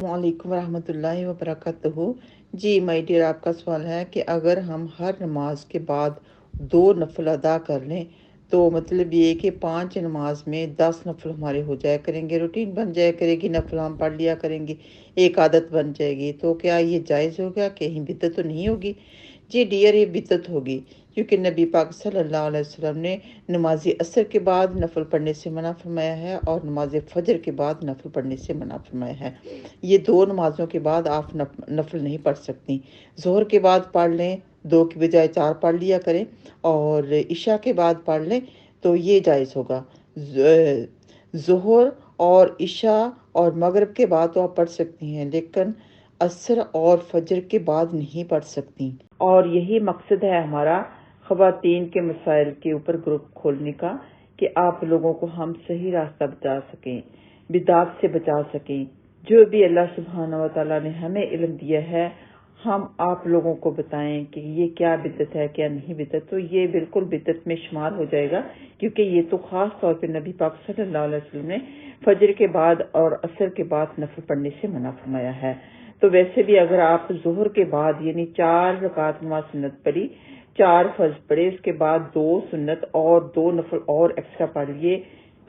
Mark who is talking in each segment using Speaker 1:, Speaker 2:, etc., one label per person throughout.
Speaker 1: वालेकुम रहमतुल्लाहि व बरकातहू। जी माय डियर, आपका सवाल है कि अगर हम हर नमाज के बाद 2 नफल अदा कर लें तो मतलब ये कि 5 नमाज में 10 नफल हमारे हो जाया करेंगे, रूटीन बन जाया करेगी, नफल हम पढ़ लिया करेंगे, एक आदत बन जाएगी। तो क्या ये जायज़ होगा? कहीं बिदअत तो नहीं होगी? जी डियर, ये बिदअत होगी, क्योंकि नबी पाक सल्लल्लाहु अलैहि वसल्लम ने नमाज असर के बाद नफल पढ़ने से मना फरमाया है और नमाज फजर के बाद नफल पढ़ने से मना फरमाया है। ये 2 नमाज़ों के बाद आप नफल नहीं पढ़ सकती। ज़ोहर के बाद पढ़ लें, 2 की बजाय 4 पढ़ लिया करें, और इशा के बाद पढ़ लें तो ये जायज़ होगा। ज़ोहर और इशा और मगरिब के बाद तो आप पढ़ सकती हैं, लेकिन असर और फजर के बाद नहीं पढ़ सकती। और यही मकसद है हमारा ख़वातीन के मसाइल के ऊपर ग्रुप खोलने का, कि आप लोगों को हम सही रास्ता बता सकें, बिदात से बचा सकें। जो भी अल्लाह सुब्हानहू व तआला ने हमें इल्म दिया है, हम आप लोगों को बताएं कि ये क्या बिदअत है, क्या नहीं बिदअत। तो ये बिल्कुल बिदअत में शुमार हो जाएगा, क्योंकि ये तो ख़ास तौर पे नबी पाक सल्लल्लाहु अलैहि वसल्लम ने फजर के बाद और असर के बाद नफल पढ़ने से मना फरमाया है। तो वैसे भी अगर आप ज़ोहर के बाद यानी 4 रकात नमाज सुन्नत पढ़ी, 4 फर्ज पढ़े, उसके बाद 2 सुन्नत और 2 नफल और एक्स्ट्रा पढ़ लिए,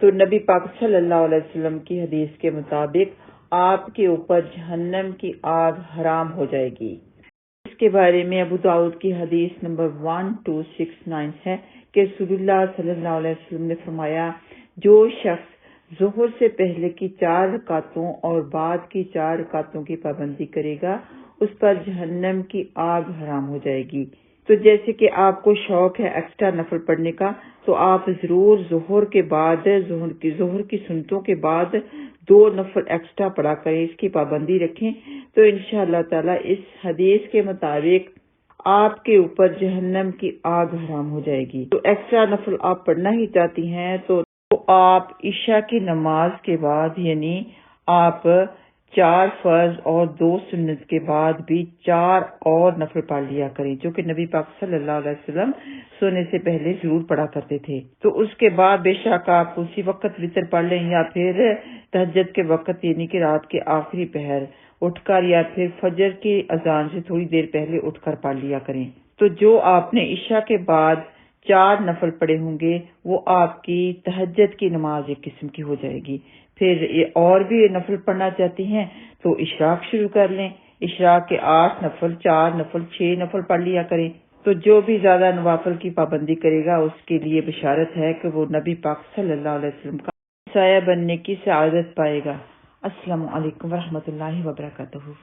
Speaker 1: तो नबी पाक सल्लल्लाहु अलैहि वसल्लम की हदीस के मुताबिक आपके ऊपर जहन्नम की आग हराम हो जाएगी। इसके बारे में अबू दाऊद की हदीस नंबर 1269 है कि रसूलुल्लाह सल्लल्लाहु अलैहि वसल्लम ने फरमाया, जो शख्स ज़ोहर से पहले की 4 रकातों और बाद की 4 रकातों की पाबंदी करेगा, उस पर जहन्नम की आग हराम हो जाएगी। तो जैसे कि आपको शौक है एक्स्ट्रा नफल पढ़ने का, तो आप जरूर ज़ोहर के बाद ज़ोहर की सुन्नतों के बाद 2 नफल एक्स्ट्रा पढ़ा करें, इसकी पाबंदी रखें। तो इंशाअल्लाह ताला इस हदीस के मुताबिक आपके ऊपर जहन्नम की आग हराम हो जाएगी। तो एक्स्ट्रा नफल आप पढ़ना ही चाहती हैं तो आप इशा की नमाज के बाद यानी आप 4 फर्ज और 2 सुन्नत के बाद भी 4 और नफल पढ़ लिया करें, जो कि नबी पाक सल्लल्लाहु अलैहि वसल्लम सोने से पहले जरूर पढ़ा करते थे। तो उसके बाद बेशक आप उसी वक्त वितर पढ़ लें, या फिर तहज्जुद के वक्त यानी कि रात के आखिरी पहर उठकर, या फिर फजर की अजान से थोड़ी देर पहले उठकर पढ़ लिया करें। तो जो आपने इशा के बाद 4 नफल पढ़े होंगे, वो आपकी तहज्जुद की नमाज एक किस्म की हो जाएगी। फिर ये और भी नफल पढ़ना चाहती हैं तो इशराक शुरू कर लें। इशराक के 8 नफल, 4 नफल, 6 नफल पढ़ लिया करें। तो जो भी ज्यादा नवाफल की पाबंदी करेगा उसके लिए बशारत है कि वो नबी पाक सल्लल्लाहु अलैहि वसल्लम का साया बनने की सआदत पाएगा। अस्सलामु अलैकुम व रहमतुल्लाहि व बरकातहू।